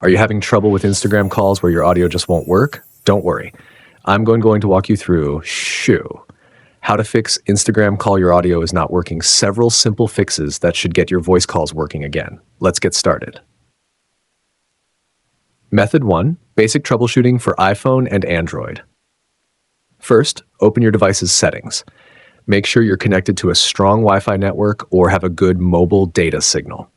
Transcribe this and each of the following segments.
Are you having trouble with Instagram calls where your audio just won't work? Don't worry. I'm going to walk you through how to fix Instagram call your audio is not working. Several simple fixes that should get your voice calls working again. Let's get started. Method 1, basic troubleshooting for iPhone and Android. First, open your device's settings. Make sure you're connected to a strong Wi-Fi network or have a good mobile data signal.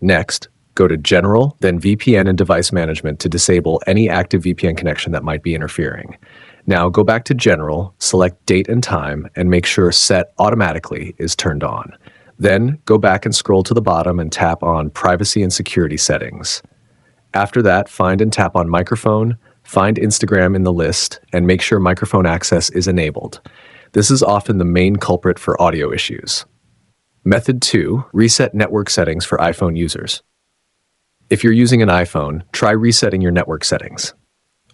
Next, go to General, then VPN and Device Management to disable any active VPN connection that might be interfering. Now go back to General, select Date and Time, and make sure Set Automatically is turned on. Then go back and scroll to the bottom and tap on Privacy and Security Settings. After that, find and tap on Microphone, find Instagram in the list, and make sure microphone access is enabled. This is often the main culprit for audio issues. Method 2, reset network settings for iPhone users. If you're using an iPhone, try resetting your network settings.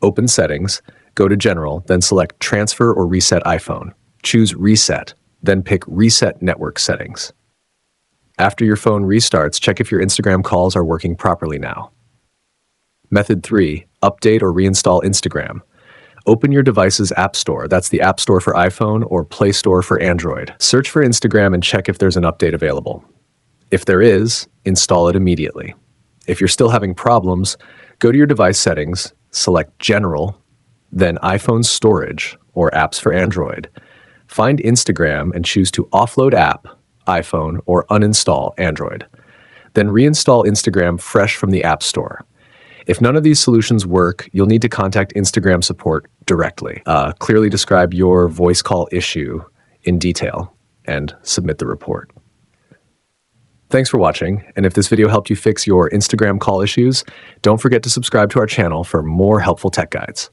Open Settings, go to General, then select Transfer or Reset iPhone. Choose Reset, then pick Reset Network Settings. After your phone restarts, check if your Instagram calls are working properly now. Method 3, update or reinstall Instagram. Open your device's App Store, that's the App Store for iPhone or Play Store for Android. Search for Instagram and check if there's an update available. If there is, install it immediately. If you're still having problems, go to your device settings, select General, then iPhone Storage or Apps for Android. Find Instagram and choose to offload app, iPhone, or uninstall Android. Then reinstall Instagram fresh from the App Store. If none of these solutions work, you'll need to contact Instagram support directly. Clearly describe your voice call issue in detail and submit the report. Thanks for watching, and if this video helped you fix your Instagram call issues, don't forget to subscribe to our channel for more helpful tech guides.